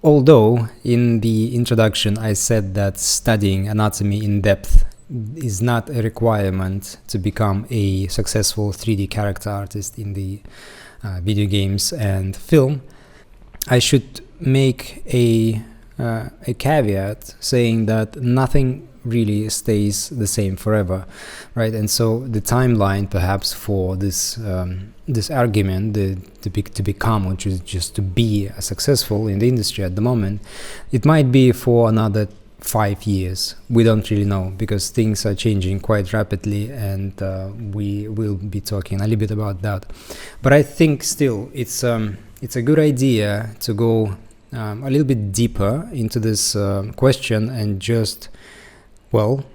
although in the introduction I said that studying anatomy in depth is not a requirement to become a successful 3D character artist in the video games and film, I should make a caveat saying that nothing really stays the same forever, right? And so the timeline perhaps for this this argument, to become, or just to be successful in the industry at the moment, it might be for another 5 years. We don't really know, because things are changing quite rapidly, and we will be talking a little bit about that. But I think still it's a good idea to go a little bit deeper into this question, and just, well,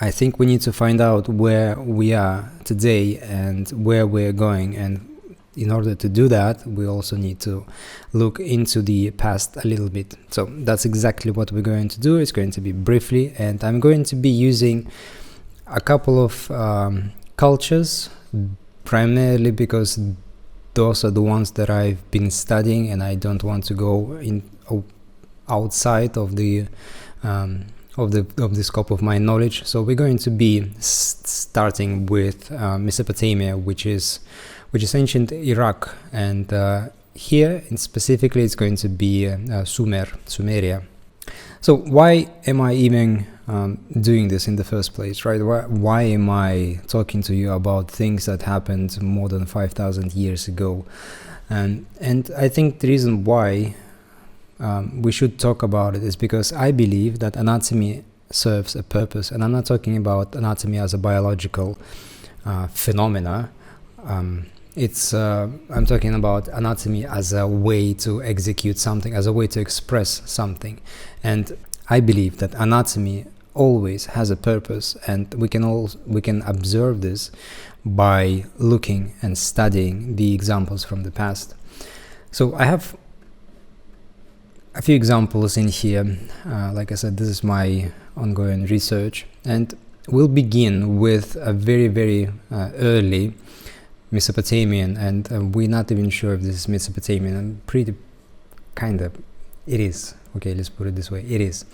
I think we need to find out where we are today and where we're going, and in order to do that, we also need to look into the past a little bit. So that's exactly what we're going to do. It's going to be briefly, and I'm going to be using a couple of cultures, primarily because those are the ones that I've been studying, and I don't want to go in outside of the scope of my knowledge. So we're going to be starting with Mesopotamia, which is ancient Iraq, and here specifically it's going to be Sumeria. So why am I even doing this in the first place, right? Why am I talking to you about things that happened more than 5,000 years ago? And I think the reason why we should talk about it is because I believe that anatomy serves a purpose, and I'm not talking about anatomy as a biological phenomena. I'm talking about anatomy as a way to execute something, as a way to express something. And I believe that anatomy always has a purpose, and we can observe this by looking and studying the examples from the past. So I have a few examples in here. Like I said, this is my ongoing research, and we'll begin with a very, very early Mesopotamian, and we're not even sure if this is Mesopotamian. I'm pretty kind of, it is, okay, let's put it this way, it is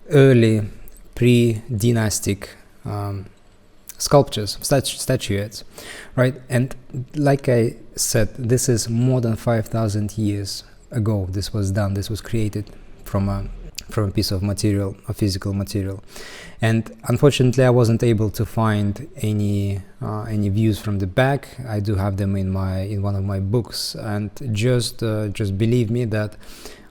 early pre-dynastic sculptures, statuettes, right? And like I said, this is more than 5,000 years ago. This was done, this was created from a piece of material, a physical material. And unfortunately I wasn't able to find any views from the back. I do have them in one of my books, and just believe me that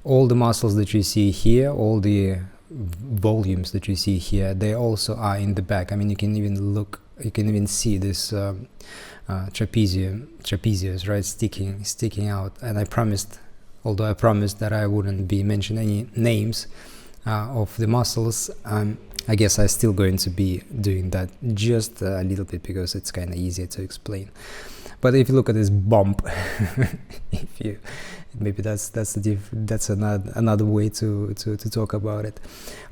all the muscles that you see here, all the volumes that you see here, they also are in the back. I mean, you can even see this trapezius, right, sticking out. And I promised that I wouldn't be mentioning any names of the muscles, I guess I'm still going to be doing that just a little bit, because it's kind of easier to explain. But if you look at this bump, maybe that's another way to talk about it.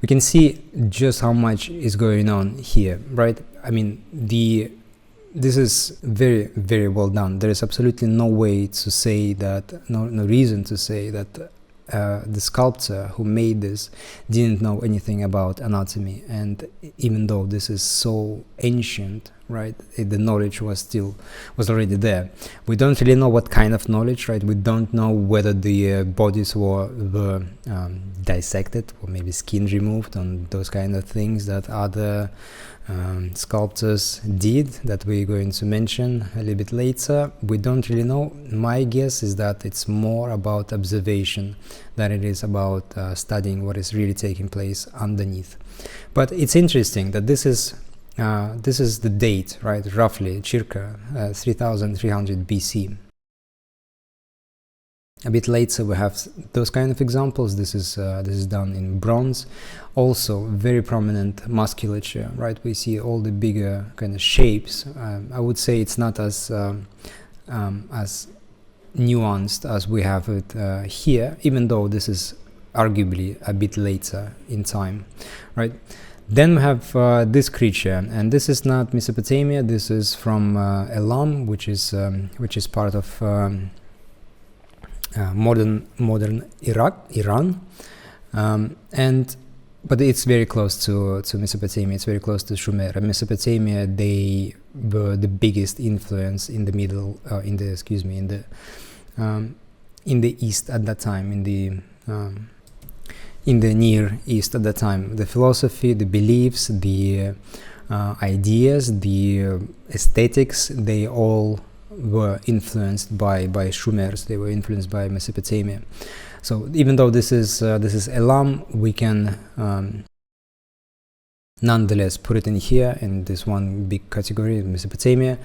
We can see just how much is going on here, right? I mean, this is very, very well done. There is absolutely no way to say that, no reason to say that the sculptor who made this didn't know anything about anatomy. And even though this is so ancient, right, the knowledge was already there. We don't really know what kind of knowledge, right? We don't know whether the bodies were dissected, or maybe skin removed, and those kind of things that other sculptors did, that we're going to mention a little bit later. We don't really know. My guess is that it's more about observation than it is about studying what is really taking place underneath. But it's interesting that this is the date, right, roughly circa 3300 BC. A bit later we have those kind of examples. This is done in bronze. Also very prominent musculature, right? We see all the bigger kind of shapes. I would say it's not as nuanced as we have it here, even though this is arguably a bit later in time, right? Then we have this creature, and this is not Mesopotamia. This is from Elam, which is part of modern Iran, but it's very close to Mesopotamia. It's very close to Sumer. Mesopotamia, they were the biggest influence in the in the East at that time, in the Near East at that time. The philosophy, the beliefs, the ideas, the aesthetics, they all were influenced by Shumers. They were influenced by Mesopotamia. So even though this is Elam, we can nonetheless put it in here in this one big category, Mesopotamia.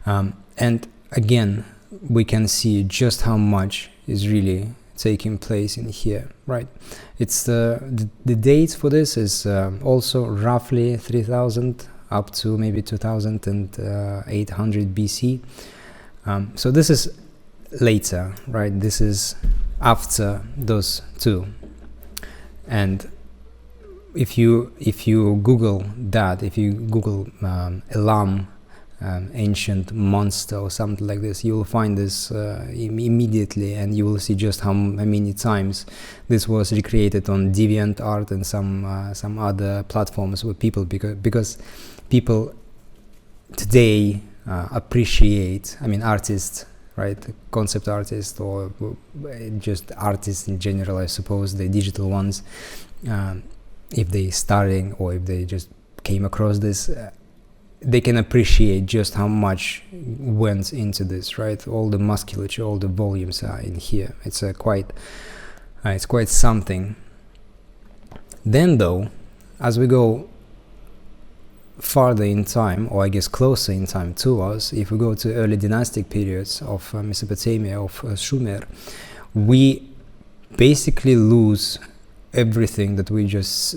And again, we can see just how much is really taking place in here, right? It's the date for this is also roughly 3000 up to maybe 2800 BC. So this is later, right? This is after those two. And if you Google that, if you Google Elam, ancient monster or something like this, you will find this immediately, and you will see just how many times this was recreated on DeviantArt and some other platforms with people, because people today appreciate, I mean, artists, right, concept artists, or just artists in general, I suppose, the digital ones, if they starting or if they just came across this, they can appreciate just how much went into this, right? All the musculature, all the volumes are in here. It's quite something. Then though, as we go farther in time, or I guess closer in time to us, if we go to early dynastic periods of Mesopotamia, of Sumer, we basically lose everything that we just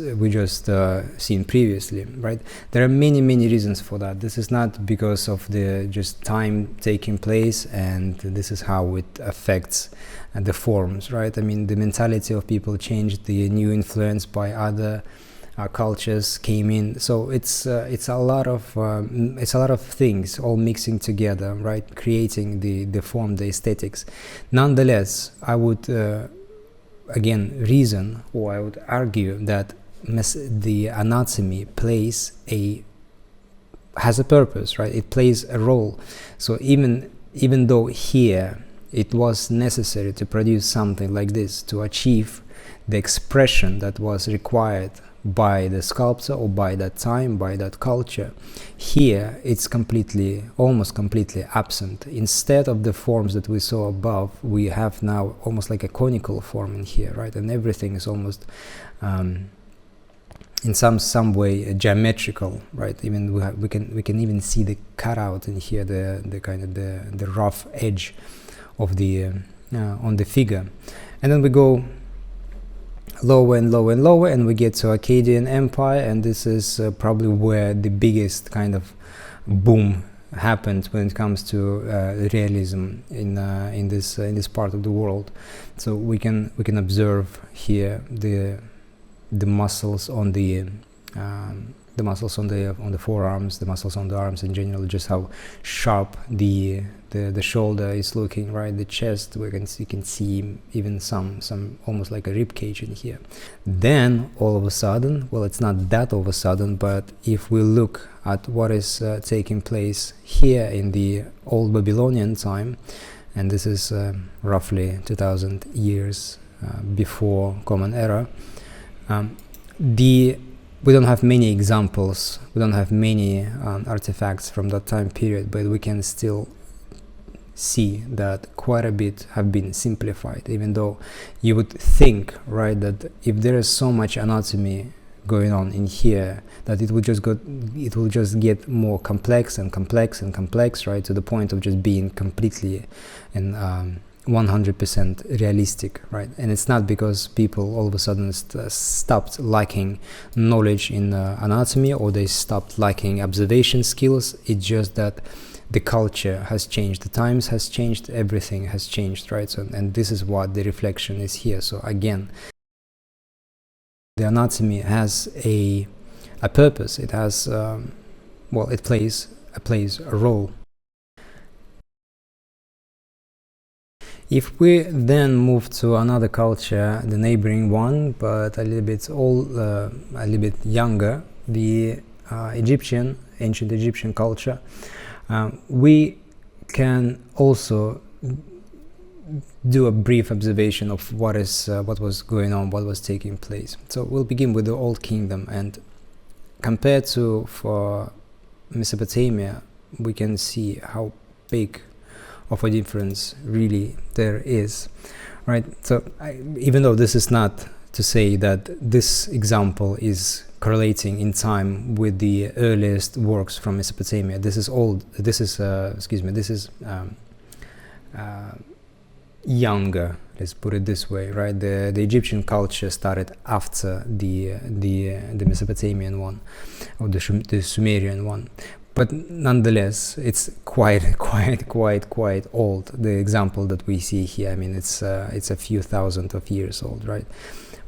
seen previously, right? There are many reasons for that. This is not because of the just time taking place, and this is how it affects the forms, right? I mean, the mentality of people changed, the new influence by other cultures came in, so it's a lot of things all mixing together, right, creating the form, the aesthetics. Nonetheless, I would again reason, or I would argue that the anatomy has a purpose, right? It plays a role. So even though here it was necessary to produce something like this to achieve the expression that was required by the sculptor or by that time, by that culture, here it's almost completely absent. Instead of the forms that we saw above, we have now almost like a conical form in here, right? And everything is almost in some way geometrical, right? Even we can even see the cutout in here, the kind of the rough edge of the on the figure. And then we go lower and lower and lower, and we get to Akkadian Empire, and this is probably where the biggest kind of boom happened when it comes to realism in this part of the world. So we can observe here the muscles on the forearms, the muscles on the arms in general, just how sharp the shoulder is looking, right? The chest, you can see even some almost like a rib cage in here. Then all of a sudden, well, it's not that all of a sudden, but if we look at what is taking place here in the old Babylonian time, and this is roughly 2000 years before Common Era, we don't have many examples, we don't have many artifacts from that time period, but we can still see that quite a bit have been simplified, even though you would think, right, that if there is so much anatomy going on in here, that it will just get more complex and complex and complex, right, to the point of just being completely and 100% realistic, right? And it's not because people all of a sudden stopped lacking knowledge in anatomy, or they stopped lacking observation skills. It's just that the culture has changed, the times has changed, everything has changed, right? So, and this is what the reflection is here. So again, the anatomy has a purpose. It has it plays a role. If we then move to another culture, the neighboring one, but a little bit younger, the ancient Egyptian culture, we can also do a brief observation of what was going on, what was taking place. So we'll begin with the Old Kingdom, and compared to for Mesopotamia, we can see how big of a difference really there is, right? So even though this is not to say that this example is correlating in time with the earliest works from Mesopotamia, this is younger, let's put it this way, right? The Egyptian culture started after the Mesopotamian one, or the Sumerian one. But nonetheless, it's quite old. The example that we see here, I mean, it's a few thousand of years old, right?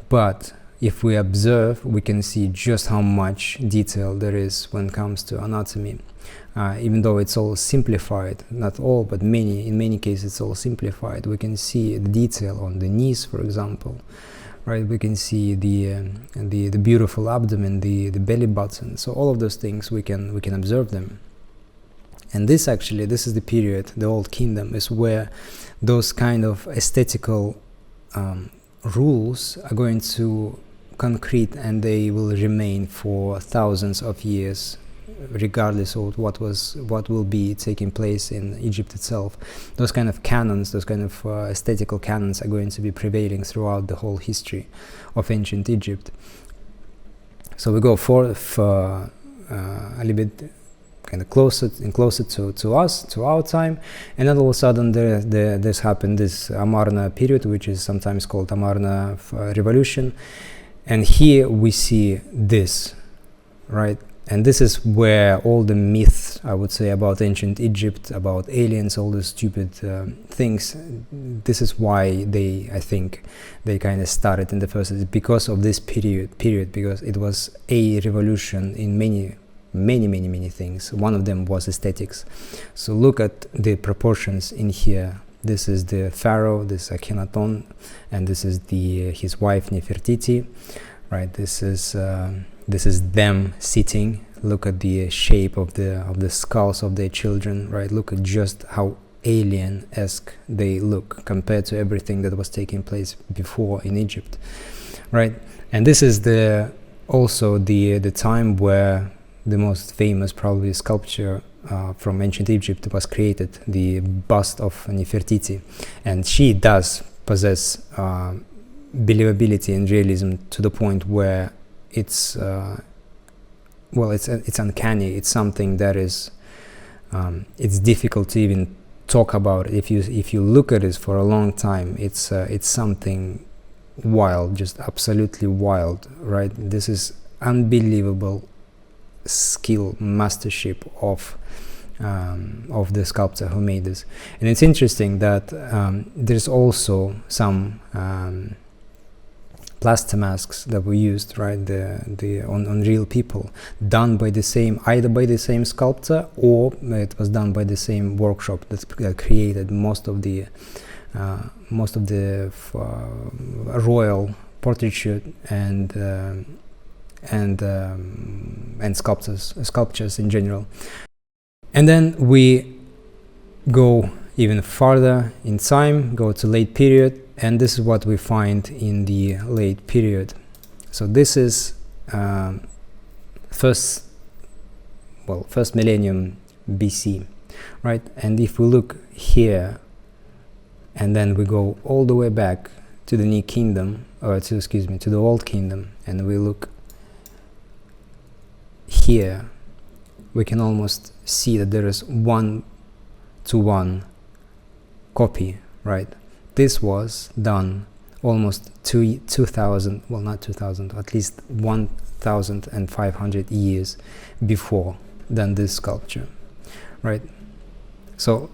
But if we observe, we can see just how much detail there is when it comes to anatomy. Even though it's all simplified, not all, but in many cases it's all simplified, we can see the detail on the knees, for example, right? We can see the beautiful abdomen, the belly button. So all of those things we can observe them. And this is the period, the Old Kingdom, is where those kind of aesthetical rules are going to concrete, and they will remain for thousands of years, regardless of what will be taking place in Egypt itself. Those kind of canons, those kind of aesthetical canons are going to be prevailing throughout the whole history of ancient Egypt. So we go for a little bit kind of closer to us, to our time, and then all of a sudden this happened, this Amarna period, which is sometimes called Amarna Revolution, and here we see this, right? And this is where all the myths, I would say, about ancient Egypt, about aliens, all the stupid things, this is why I think they kind of started in the first place, because of this period, because it was a revolution in many things. One of them was aesthetics. So look at the proportions in here. This is the pharaoh, this is Akhenaton, and this is his wife Nefertiti, right? This is them sitting. Look at the shape of the skulls of their children, right? Look at just how alien-esque they look compared to everything that was taking place before in Egypt, right? And this is also the time where the most famous probably sculpture from ancient Egypt was created, the bust of Nefertiti, and she does possess believability and realism to the point where it's uncanny. It's something that is it's difficult to even talk about. If you look at it for a long time, it's something wild, just absolutely wild, right? This is unbelievable skill, mastership of the sculptor who made this. And it's interesting that there's also some plaster masks that were used, right, on real people, done by either by the same sculptor, or it was done by the same workshop that created most of the royal portraiture and sculptures in general. And then we go even farther in time, go to late period, and this is what we find in the late period. So this is first millennium BC, right? And if we look here, and then we go all the way back to the New Kingdom, to the Old Kingdom, and we look here, we can almost see that there is 1-to-1 copy, right? This was done almost 2,000, well, not 2,000, at least 1,500 years before than this sculpture, right? So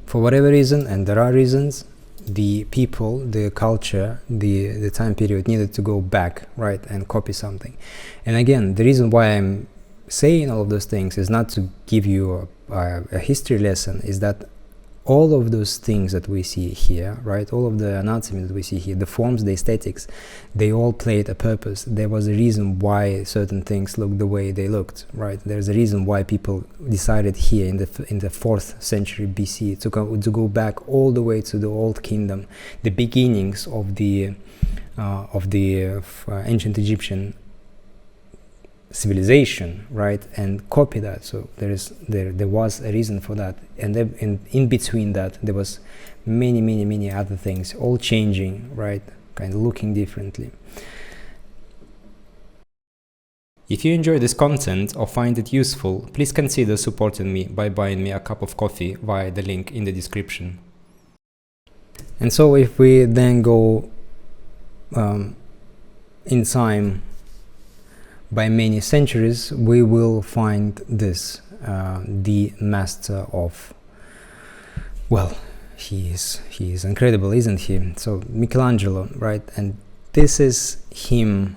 for whatever reason, and there are reasons, the people, the culture, the time period needed to go back, right, and copy something. And again, the reason why I'm saying all of those things is not to give you a history lesson, is that all of those things that we see here, right, all of the anatomy that we see here, the forms, the aesthetics, they all played a purpose. There was a reason why certain things looked the way they looked, right? There's a reason why people decided here in the 4th century BC to go back all the way to the Old Kingdom, the beginnings of the ancient Egyptian civilization, right, and copy that. So there was a reason for that, and in between that there was many other things, all changing, right, kind of looking differently. If you enjoy this content or find it useful, please consider supporting me by buying me a cup of coffee via the link in the description. And so if we then go in time by many centuries, we will find this, the master of, well, he is incredible, isn't he? So Michelangelo, right? And this is him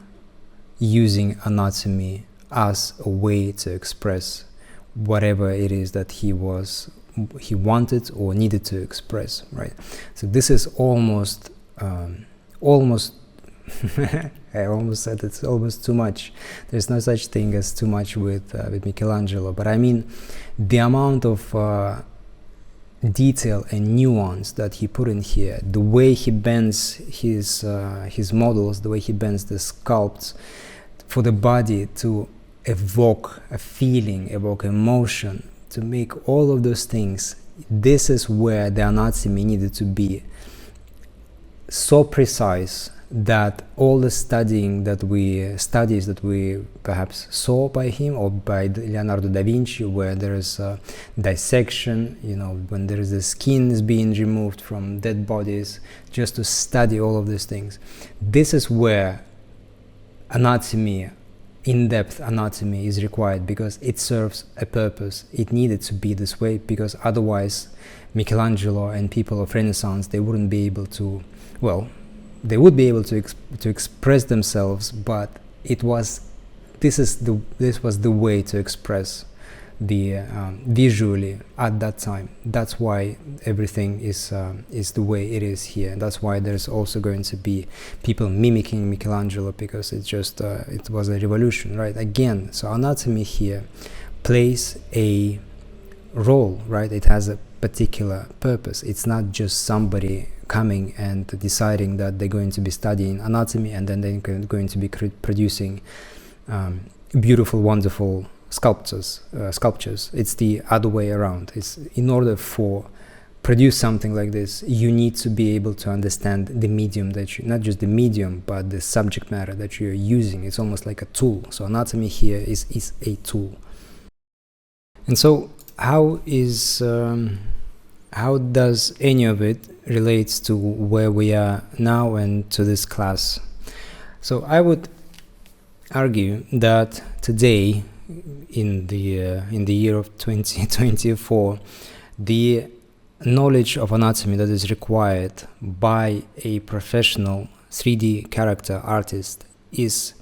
using anatomy as a way to express whatever it is that he wanted or needed to express, right? So this is almost I almost said it's almost too much. There's no such thing as too much with Michelangelo, but I mean the amount of detail and nuance that he put in here, the way he bends his models, the way he bends the sculpts for the body to evoke a feeling, evoke emotion, to make all of those things. This is where the anatomy needed to be so precise that all the studies that we perhaps saw by him or by Leonardo da Vinci, where there is a dissection, you know, when there is the skin is being removed from dead bodies, just to study all of these things. This is where anatomy, in-depth anatomy, is required, because it serves a purpose. It needed to be this way, because otherwise Michelangelo and people of Renaissance, they wouldn't be able to, well, they would be able to express themselves, but this was the way to express the visually at that time. That's why everything is the way it is here. That's why there's also going to be people mimicking Michelangelo, because it was a revolution, right? Again, so anatomy here plays a role, right? It has a particular purpose. It's not just somebody coming and deciding that they're going to be studying anatomy and then they're going to be producing beautiful, wonderful sculptures. It's the other way around. It's in order for produce something like this, you need to be able to understand the medium that you, not just the medium, but the subject matter that you're using. It's almost like a tool. So anatomy here is a tool. And so how does any of it relates to where we are now and to this class? So I would argue that today, in the year of 2024, the knowledge of anatomy that is required by a professional 3D character artist is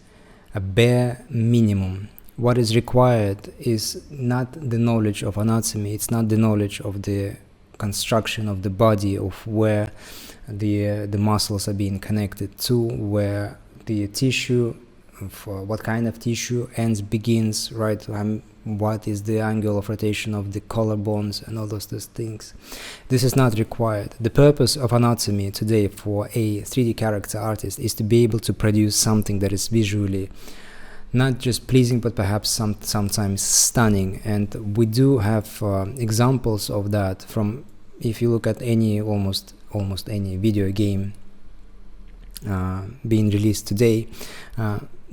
a bare minimum. What is required is not the knowledge of anatomy, it's not the knowledge of the construction of the body, of where the muscles are being connected to, where the tissue, for what kind of tissue ends begins, right? What is the angle of rotation of the collarbones and all those things. This is not required. The purpose of anatomy today for a 3D character artist is to be able to produce something that is visually not just pleasing, but perhaps sometimes stunning. And we do have examples of that from, if you look at any almost any video game being released today,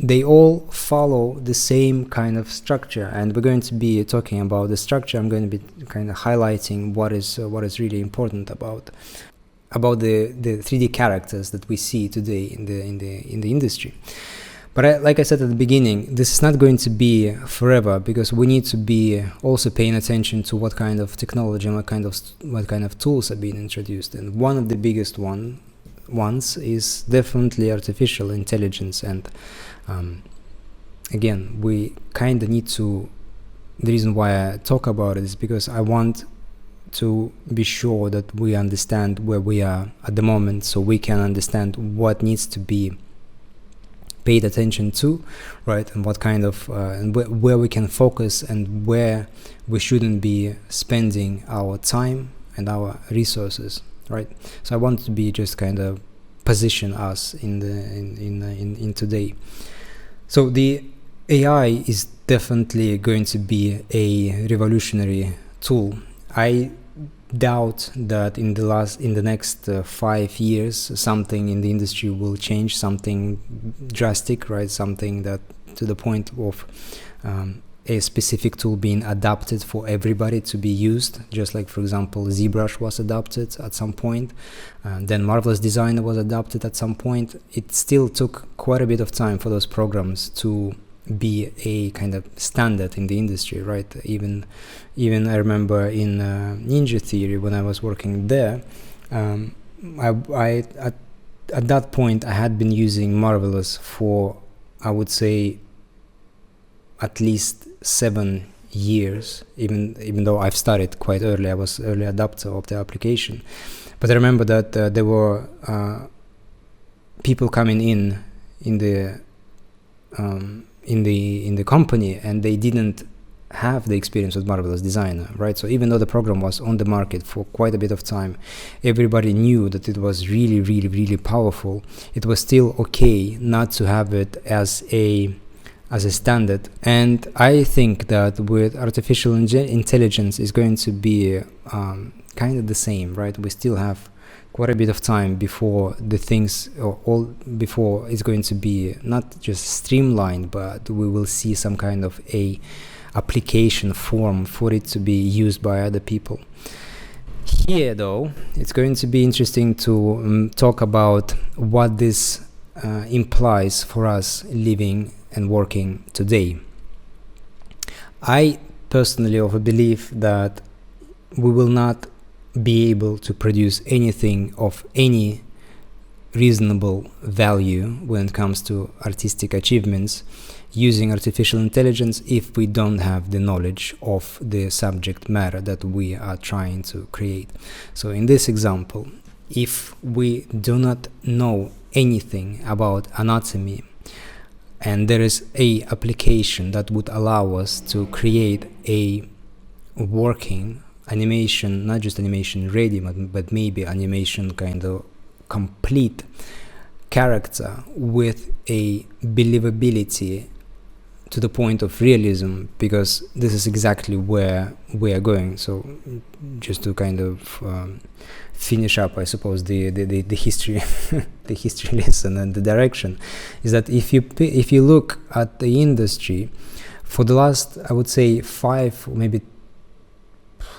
they all follow the same kind of structure, and we're going to be talking about the structure. I'm going to be kind of highlighting what is really important about the 3D characters that we see today in the industry. But like I said at the beginning, this is not going to be forever, because we need to be also paying attention to what kind of technology and what kind of tools are being introduced. And one of the biggest ones is definitely artificial intelligence. And again, we kind of need to. The reason why I talk about it is because I want to be sure that we understand where we are at the moment, so we can understand what needs to be paid attention to, right? And what kind of and where we can focus and where we shouldn't be spending our time and our resources, right? So I want to be just kind of position us in today. So the AI is definitely going to be a revolutionary tool. I doubt that in the next 5 years something in the industry will change, something drastic, right? Something that to the point of a specific tool being adapted for everybody to be used, just like, for example, ZBrush was adopted at some point, then Marvelous Designer was adopted at some point. It still took quite a bit of time for those programs to be a kind of standard in the industry, right? Even I remember in Ninja Theory, when I was working there, I at that point I had been using Marvelous for, I would say, at least 7 years, even though I've started quite early. I was early adopter of the application. But I remember that there were people coming in the company, and they didn't have the experience with Marvelous Designer, right? So even though the program was on the market for quite a bit of time, everybody knew that it was really, really, really powerful. It was still okay not to have it as a standard. And I think that with artificial intelligence is going to be kind of the same, right? We still have quite a bit of time before the things before it's going to be not just streamlined, but we will see some kind of a application form for it to be used by other people. Here though, it's going to be interesting to talk about what this implies for us living and working today. I personally believe that we will not be able to produce anything of any reasonable value when it comes to artistic achievements using artificial intelligence if we don't have the knowledge of the subject matter that we are trying to create. So in this example, if we do not know anything about anatomy, and there is a application that would allow us to create a working animation, not just animation ready, but maybe animation kind of complete character with a believability to the point of realism, because this is exactly where we are going. So just to kind of finish up, I suppose, the history the history lesson and the direction is that if you look at the industry for the last, I would say, 5 or maybe,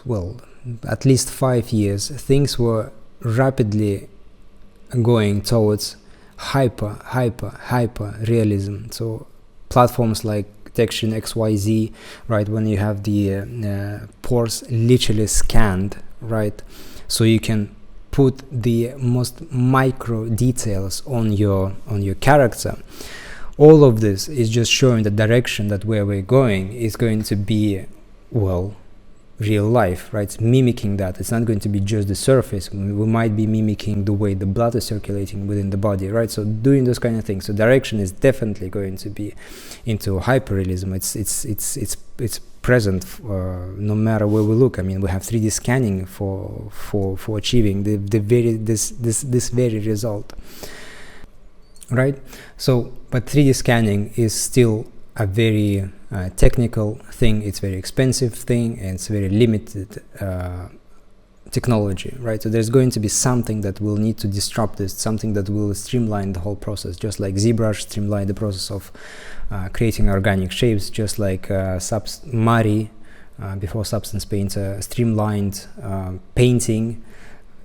well, at least 5 years, things were rapidly going towards hyper realism. So platforms like Detection XYZ, right, when you have the pores literally scanned, right, so you can put the most micro details on your character. All of this is just showing the direction that where we're going is going to be, well, real life, right? It's mimicking that. It's not going to be just the surface. We might be mimicking the way the blood is circulating within the body, right? So doing those kind of things. So direction is definitely going to be into hyperrealism. It's present no matter where we look. I mean, we have 3D scanning for achieving this very result, right? So, but 3D scanning is still a very technical thing. It's very expensive thing, and it's very limited technology, right? So there's going to be something that will need to disrupt this, something that will streamline the whole process, just like ZBrush streamlined the process of creating organic shapes, just like Mari before Substance Painter streamlined painting,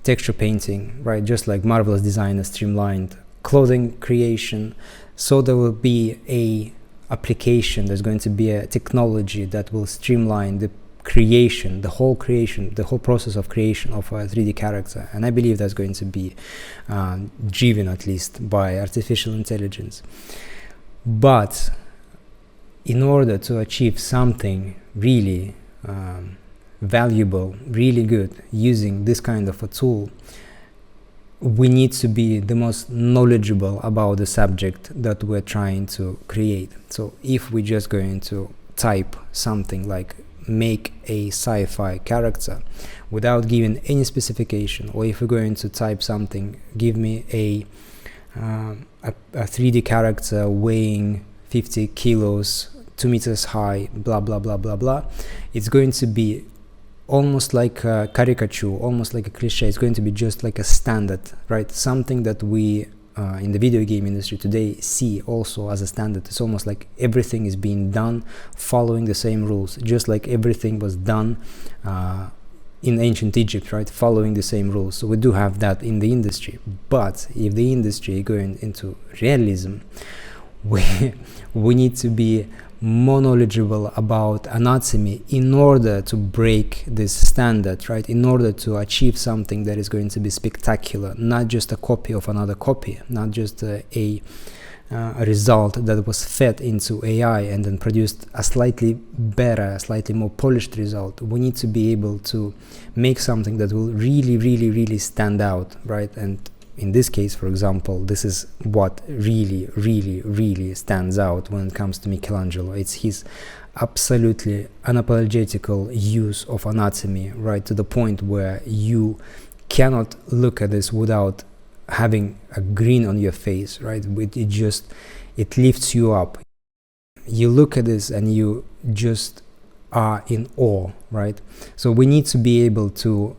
texture painting, right? Just like Marvelous Designer streamlined clothing creation. So there will be a application, there's going to be a technology that will streamline the creation, the whole process of creation of a 3D character. And I believe that's going to be driven at least by artificial intelligence. But in order to achieve something really valuable, really good using this kind of a tool, we need to be the most knowledgeable about the subject that we're trying to create. So if we're just going to type something like make a sci-fi character without giving any specification, or if we're going to type something, give me a 3D character weighing 50 kilos, 2 meters high, blah blah blah blah blah, it's going to be almost like a caricature, almost like a cliche. It's going to be just like a standard, right? Something that we in the video game industry today see also as a standard. It's almost like everything is being done following the same rules, just like everything was done in ancient Egypt, right? Following the same rules. So we do have that in the industry. But if the industry is going into realism, we need to be more knowledgeable about anatomy in order to break this standard, right? In order to achieve something that is going to be spectacular, not just a copy of another copy, not just a result that was fed into AI and then produced a slightly better, slightly more polished result. We need to be able to make something that will really, really, really stand out, right? And in this case, for example, this is what really, really, really stands out when it comes to Michelangelo. It's his absolutely unapologetical use of anatomy, right? To the point where you cannot look at this without having a grin on your face, right? It lifts you up. You look at this and you just are in awe, right? So we need to be able to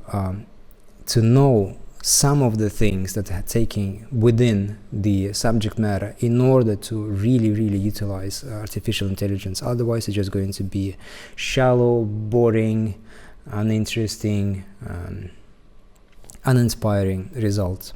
know some of the things that are taken within the subject matter in order to really, really utilize artificial intelligence. Otherwise, it's just going to be shallow, boring, uninteresting, uninspiring results.